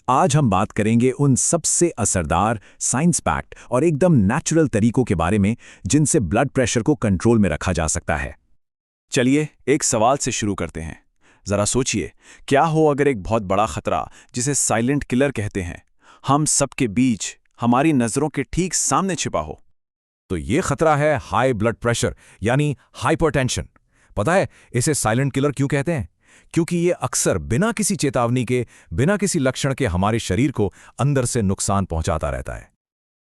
आज हम बात करेंगे उन सबसे असरदार, साइंस पैक्ड और एकदम नेचुरल तरीकों के बारे में जिनसे ब्लड प्रेशर को कंट्रोल में रखा जा सकता है। चलिए एक सवाल से शुरू करते हैं। जरा सोचिए, क्या हो अगर एक बहुत बड़ा खतरा, जिसे साइलेंट किलर कहते हैं, हम सबके बीच, हमारी नजरों के ठीक सामने छिपा हो। तो ये खतरा है हाई ब्लड प्रेशर यानी हाइपरटेंशन। पता है इसे साइलेंट किलर क्यों कहते हैं? क्योंकि ये अक्सर बिना किसी चेतावनी के, बिना किसी लक्षण के हमारे शरीर को अंदर से नुकसान पहुंचाता रहता है।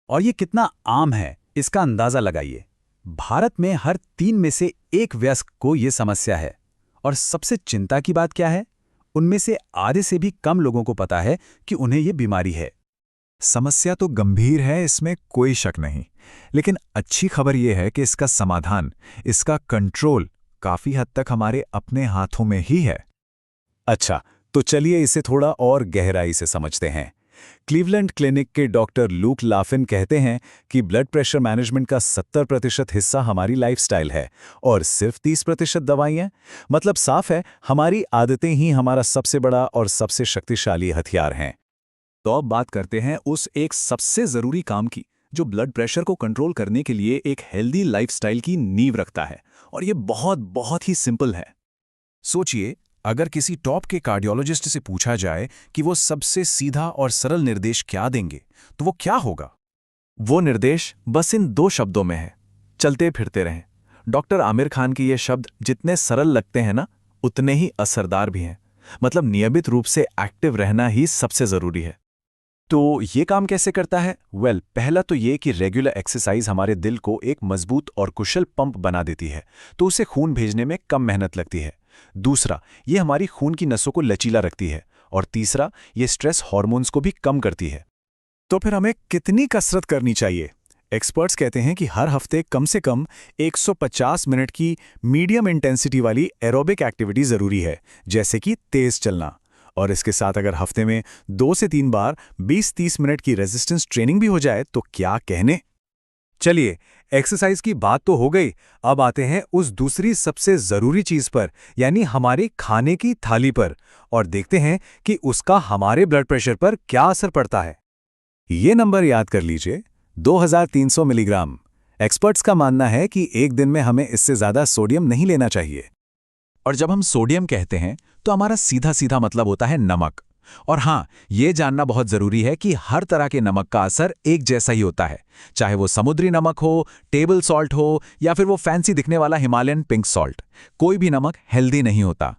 और ये कितना आम है, इसका अंदाजा लगाइए। भारत में हर 3 में से 1 वयस्क को ये समस्या है। और सबसे चिंता की बात क्या है? उनमें से आधे से भी कम लोगों को पता है कि उन्हें ये बीमारी है। समस्या तो गंभीर है, इसमें कोई शक नहीं, लेकिन अच्छी खबर यह है कि इसका समाधान, इसका कंट्रोल काफी हद तक हमारे अपने हाथों में ही है। अच्छा, तो चलिए इसे थोड़ा और गहराई से समझते हैं। क्लीवलैंड क्लिनिक के डॉक्टर लूक लाफिन कहते हैं कि ब्लड प्रेशर मैनेजमेंट का 70% हिस्सा हमारी लाइफस्टाइल है और सिर्फ 30% दवाइयाँ। मतलब साफ है, हमारी आदतें ही हमारा सबसे बड़ा और सबसे शक्तिशाली हथियार हैं। तो अब बात करते हैं उस एक सबसे ज़रूरी काम की, जो ब्लड प्रेशर को कंट्रोल करने के लिए एक हेल्दी लाइफस्टाइल की नींव रखता है। और ये बहुत बहुत ही सिंपल है। सोचिए, अगर किसी टॉप के कार्डियोलॉजिस्ट से पूछा जाए कि वो सबसे सीधा और सरल निर्देश क्या देंगे, तो वो क्या होगा? वो निर्देश बस इन 2 शब्दों में है, चलते फिरते रहें। डॉक्टर आमिर खान के ये शब्द जितने सरल लगते हैं ना, उतने ही असरदार भी हैं। मतलब नियमित रूप से एक्टिव रहना ही सबसे ज़रूरी है। तो ये काम कैसे करता है? पहला तो ये कि रेगुलर एक्सरसाइज हमारे दिल को एक मजबूत और कुशल पंप बना देती है, तो उसे खून भेजने में कम मेहनत लगती है। दूसरा, ये हमारी खून की नसों को लचीला रखती है। और तीसरा, ये स्ट्रेस हार्मोन्स को भी कम करती है। तो फिर हमें कितनी कसरत करनी चाहिए? एक्सपर्ट्स कहते हैं कि हर हफ्ते कम से कम 150 मिनट की मीडियम इंटेंसिटी वाली एरोबिक एक्टिविटी ज़रूरी है, जैसे कि तेज़ चलना। और इसके साथ अगर हफ्ते में 2 से 3 बार 20-30 मिनट की रेजिस्टेंस ट्रेनिंग भी हो जाए तो क्या कहने। चलिए, एक्सरसाइज की बात तो हो गई, अब आते हैं उस दूसरी सबसे जरूरी चीज पर, यानी हमारे खाने की थाली पर, और देखते हैं कि उसका हमारे ब्लड प्रेशर पर क्या असर पड़ता है। ये नंबर याद कर लीजिए, 2300 मिलीग्राम। एक्सपर्ट्स का मानना है कि एक दिन में हमें इससे ज्यादा सोडियम नहीं लेना चाहिए। और जब हम सोडियम कहते हैं तो हमारा सीधा सीधा मतलब होता है नमक। और हाँ, ये जानना बहुत जरूरी है कि हर तरह के नमक का असर एक जैसा ही होता है, चाहे वो समुद्री नमक हो, टेबल सॉल्ट हो, या फिर वो फैंसी दिखने वाला हिमालयन पिंक सॉल्ट। कोई भी नमक हेल्दी नहीं होता।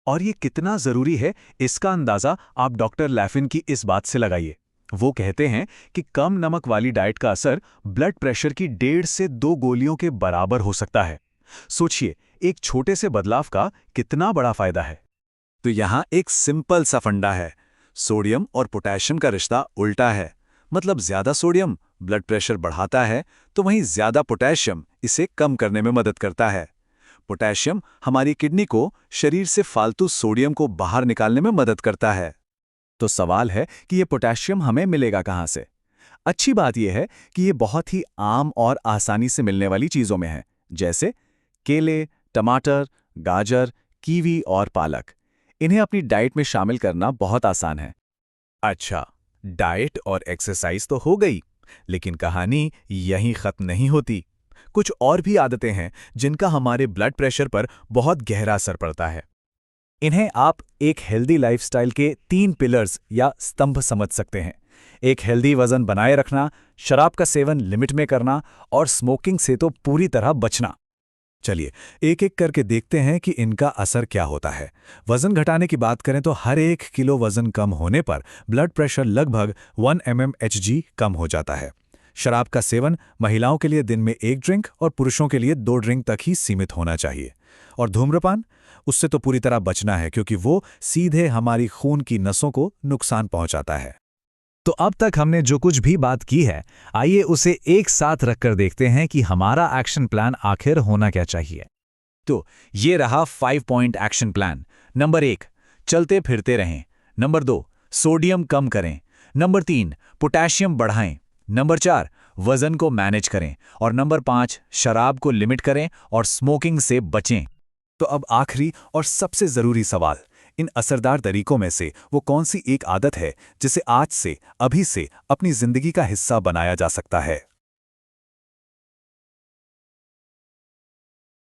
और ये कितना जरूरी है, इसका अंदाजा आप डॉक्टर लैफिन की इस बात से लगाइए। वो कहते हैं कि कम नमक वाली डाइट का असर ब्लड प्रेशर की 1.5 से 2 गोलियों के बराबर हो सकता है। सोचिए, एक छोटे से बदलाव का कितना बड़ा फायदा है। तो यहाँ एक सिंपल सा फंडा है। सोडियम और पोटेशियम का रिश्ता उल्टा है। मतलब ज्यादा सोडियम ब्लड प्रेशर बढ़ाता है, तो वहीं ज्यादा पोटेशियम इसे कम करने में मदद करता है। पोटेशियम हमारी किडनी को शरीर से फालतू सोडियम को बाहर निकालने में मदद करता है। तो सवाल है कि ये पोटेशियम हमें मिलेगा कहाँ से? अच्छी बात यह है कि ये बहुत ही आम और आसानी से मिलने वाली चीज़ों में है, जैसे केले, टमाटर, गाजर, कीवी और पालक। इन्हें अपनी डाइट में शामिल करना बहुत आसान है। अच्छा, डाइट और एक्सरसाइज तो हो गई, लेकिन कहानी यहीं खत्म नहीं होती। कुछ और भी आदतें हैं जिनका हमारे ब्लड प्रेशर पर बहुत गहरा असर पड़ता है। इन्हें आप एक हेल्दी लाइफस्टाइल के 3 पिलर्स या स्तंभ समझ सकते हैं। एक हेल्दी वजन बनाए रखना, शराब का सेवन लिमिट में करना और स्मोकिंग से तो पूरी तरह बचना। चलिए एक एक करके देखते हैं कि इनका असर क्या होता है। वजन घटाने की बात करें तो हर 1 किलो वजन कम होने पर ब्लड प्रेशर लगभग 1 mmHg कम हो जाता है। शराब का सेवन महिलाओं के लिए दिन में 1 ड्रिंक और पुरुषों के लिए 2 ड्रिंक तक ही सीमित होना चाहिए। और धूम्रपान, उससे तो पूरी तरह बचना है, क्योंकि वो सीधे हमारी खून की नसों को नुकसान पहुंचाता है। तो अब तक हमने जो कुछ भी बात की है, आइए उसे एक साथ रखकर देखते हैं कि हमारा एक्शन प्लान आखिर होना क्या चाहिए। तो ये रहा 5 पॉइंट एक्शन प्लान। नंबर 1, चलते फिरते रहें। नंबर 2, सोडियम कम करें। नंबर 3, पोटेशियम बढ़ाएं। नंबर 4, वजन को मैनेज करें। और नंबर 5, शराब को लिमिट करें और स्मोकिंग से बचें। तो अब आखिरी और सबसे जरूरी सवाल, इन असरदार तरीकों में से वो कौन सी एक आदत है जिसे आज से, अभी से अपनी जिंदगी का हिस्सा बनाया जा सकता है?